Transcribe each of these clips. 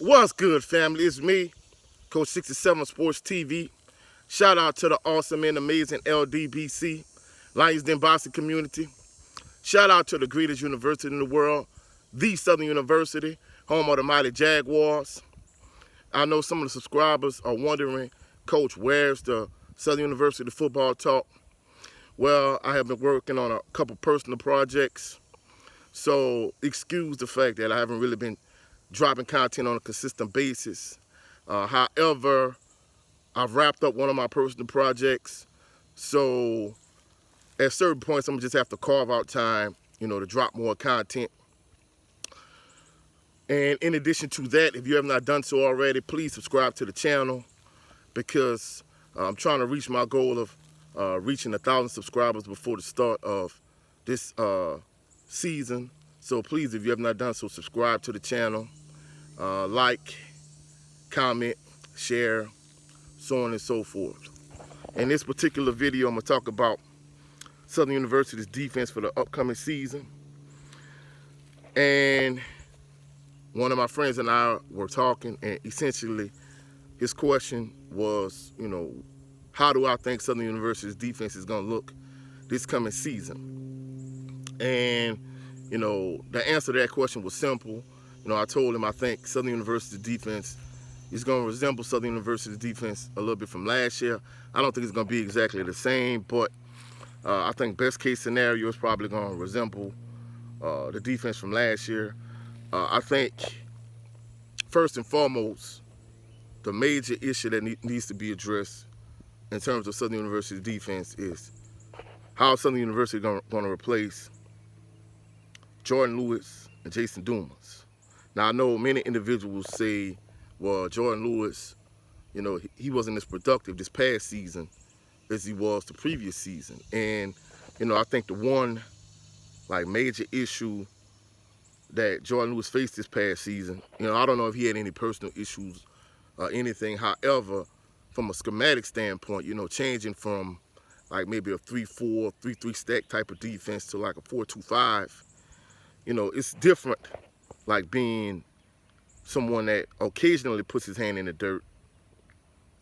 What's good, family? It's me, Coach 67 Sports TV. Shout out to the awesome and amazing LDBC, Lions Den Boston community. Shout out to the greatest university in the world, the Southern University, home of the mighty Jaguars. I know some of the subscribers are wondering, Coach, where's the Southern University football talk? Well, I have been working on a couple personal projects, so excuse the fact that I haven't really been dropping content on a consistent basis. However, I've wrapped up one of my personal projects, so at certain points, I'm gonna just have to carve out time, to drop more content. And in addition to that, if you have not done so already, please subscribe to the channel because I'm trying to reach my goal of reaching 1,000 subscribers before the start of this season. So please, if you have not done so, subscribe to the channel, like, comment, share, so on and so forth. In this particular video, I'm going to talk about Southern University's defense for the upcoming season. And one of my friends and I were talking, and essentially his question was, how do I think Southern University's defense is going to look this coming season? And, the answer to that question was simple. I told him I think Southern University's defense is going to resemble Southern University's defense a little bit from last year. I don't think it's going to be exactly the same, but I think best case scenario is probably going to resemble the defense from last year. I think first and foremost, the major issue that needs to be addressed in terms of Southern University's defense is how Southern University is going to replace Jordan Lewis and Jason Dumas. Now, I know many individuals say, well, Jordan Lewis, he wasn't as productive this past season as he was the previous season. And, I think the one major issue that Jordan Lewis faced this past season, I don't know if he had any personal issues or anything. However, from a schematic standpoint, changing from maybe a 3-4, 3-3 stack type of defense to a 4-2-5, it's different being someone that occasionally puts his hand in the dirt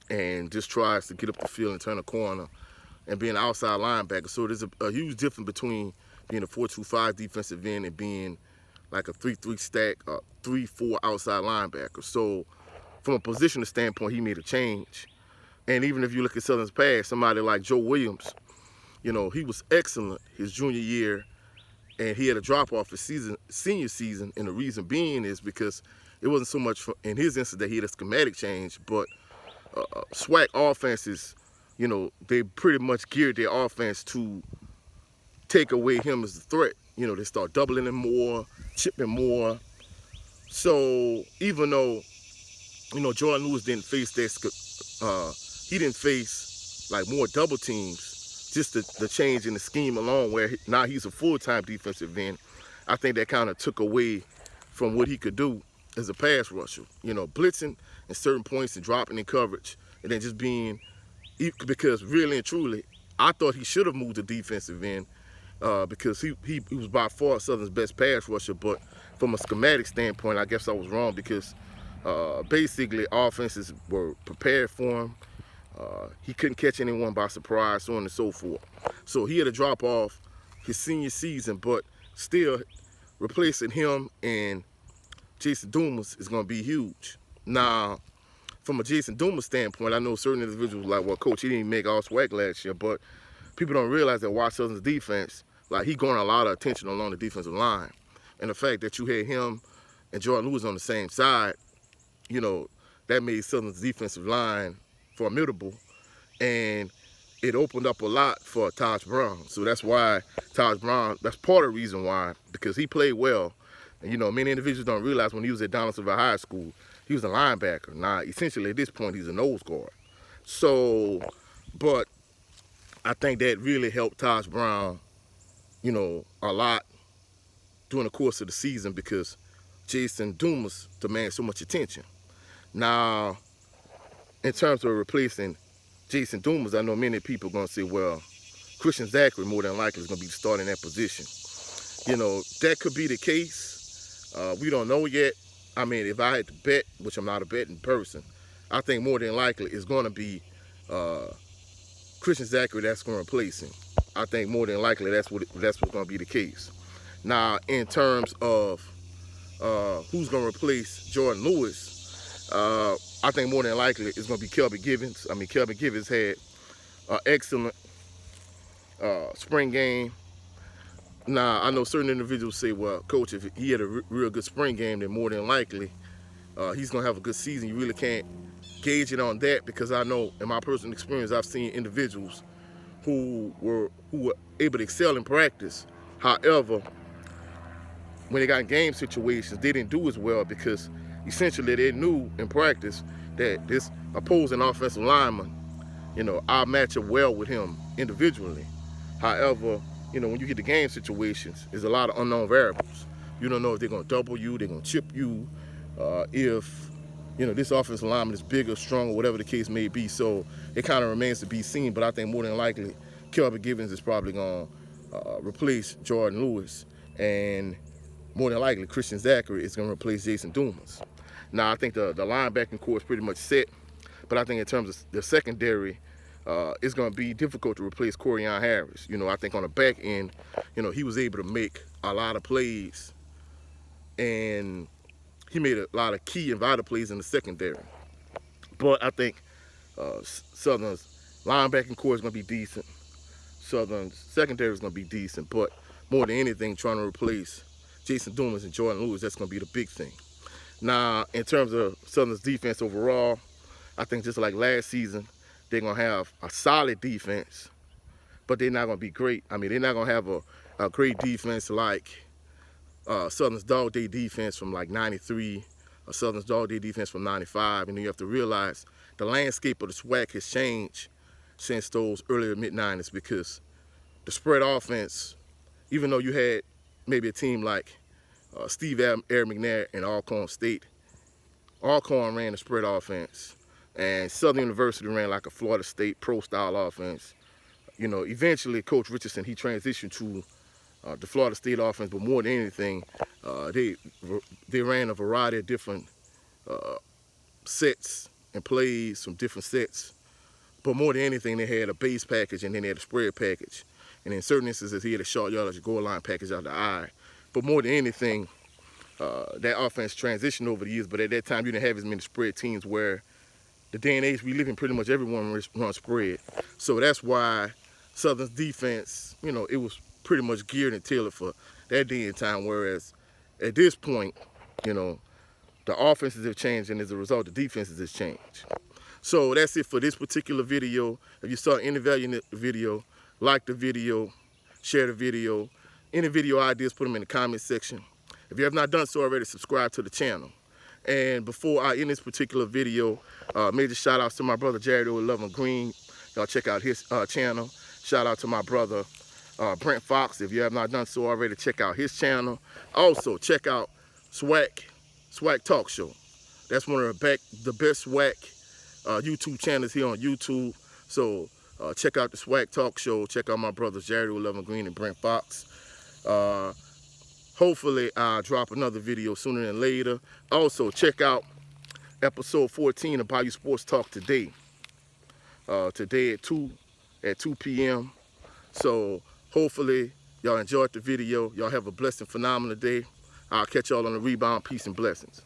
and just tries to get up the field and turn a corner and being an outside linebacker. So there's a huge difference between being a 4-2-5 defensive end and being a 3-3 stack, 3-4 outside linebacker. So from a positional standpoint, he made a change. And even if you look at Southern's past, somebody like Joe Williams, he was excellent his junior year, and he had a drop-off his senior season, and the reason being is because it wasn't so much in his instance that he had a schematic change, but SWAC offenses, they pretty much geared their offense to take away him as a threat. They start doubling him more, chipping more. So even though, Jordan Lewis didn't face that, he didn't face more double teams, just the change in the scheme alone where now he's a full-time defensive end, I think that kind of took away from what he could do as a pass rusher. Blitzing at certain points and dropping in coverage, and then just being, because really and truly, I thought he should have moved to defensive end because he was by far Southern's best pass rusher, but from a schematic standpoint, I guess I was wrong because basically offenses were prepared for him. He couldn't catch anyone by surprise, so on and so forth. So he had to drop off his senior season, but still replacing him and Jason Dumas is going to be huge. Now, from a Jason Dumas standpoint, I know certain individuals like, well, Coach, he didn't make all SWAC last year, but people don't realize that watch Southern's defense, he garnered a lot of attention along the defensive line. And the fact that you had him and Jordan Lewis on the same side, that made Southern's defensive line formidable, and it opened up a lot for Taj Brown. So that's why that's part of the reason why, because he played well. And many individuals don't realize when he was at Donaldsonville High School, he was a linebacker. Now, essentially at this point, he's a nose guard. So, but I think that really helped Taj Brown, a lot during the course of the season because Jason Dumas demands so much attention. Now, in terms of replacing Jason Dumas, I know many people are going to say, well, Christian Zachary more than likely is going to be starting that position. That could be the case. We don't know yet. I mean, if I had to bet, which I'm not a betting person, I think more than likely it's going to be Christian Zachary that's going to replace him. I think more than likely that's what's going to be the case. Now, in terms of who's going to replace Jordan Lewis, I think more than likely it's going to be Kelby Givens. I mean, Kelby Givens had an excellent spring game. Now, I know certain individuals say, well, Coach, if he had a real good spring game, then more than likely he's going to have a good season. You really can't gauge it on that, because I know in my personal experience, I've seen individuals who were able to excel in practice. However, when they got in game situations, they didn't do as well, because essentially they knew in practice that this opposing offensive lineman, I'll match up well with him individually. However, when you get to game situations, there's a lot of unknown variables. You don't know if they're going to double you, they're going to chip you, if, this offensive lineman is bigger, stronger, whatever the case may be. So it kind of remains to be seen, but I think more than likely, Kelby Givens is probably going to replace Jordan Lewis, and more than likely, Christian Zachary is going to replace Jason Dumas. Now, I think the linebacking core is pretty much set, but I think in terms of the secondary, it's going to be difficult to replace Corian Harris. I think on the back end, he was able to make a lot of plays, and he made a lot of key and vital plays in the secondary. But I think Southern's linebacking core is going to be decent. Southern's secondary is going to be decent, but more than anything, trying to replace Jason Dumas and Jordan Lewis, that's going to be the big thing. Now, in terms of Southern's defense overall, I think just like last season, they're going to have a solid defense, but they're not going to be great. I mean, they're not going to have a great defense like Southern's Dog Day defense from like 93, or Southern's Dog Day defense from 95. And then you have to realize the landscape of the SWAC has changed since those earlier mid-90s, because the spread offense, even though you had maybe a team like Steve Air McNair and Alcorn State, Alcorn ran the spread offense, and Southern University ran like a Florida State pro-style offense. Eventually Coach Richardson, he transitioned to the Florida State offense, but more than anything, they ran a variety of different sets and plays from different sets. But more than anything, they had a base package, and then they had a spread package. And in certain instances, he had a short yardage goal line package out the eye. But more than anything, that offense transitioned over the years, but at that time, you didn't have as many spread teams, where the day and age we live in, pretty much everyone runs spread. So that's why Southern's defense, it was pretty much geared and tailored for that day and time, whereas at this point, the offenses have changed, and as a result, the defenses have changed. So that's it for this particular video. If you saw any value in the video, like the video, share the video. Any video ideas, put them in the comment section. If you have not done so already, subscribe to the channel. And before I end this particular video, major shout outs to my brother Jared 11 Green. Y'all check out his channel. Shout out to my brother Brent Fox. If you have not done so already, check out his channel. Also, check out SWAC Talk Show. That's one of the best SWAC YouTube channels here on YouTube. So check out the SWAC Talk Show. Check out my brothers Jared 11 Green and Brent Fox. Hopefully I'll drop another video sooner than later. Also, check out episode 14 of Bayou Sports Talk today. Today at 2 p.m. So hopefully y'all enjoyed the video. Y'all have a blessed and phenomenal day. I'll catch y'all on the rebound. Peace and blessings.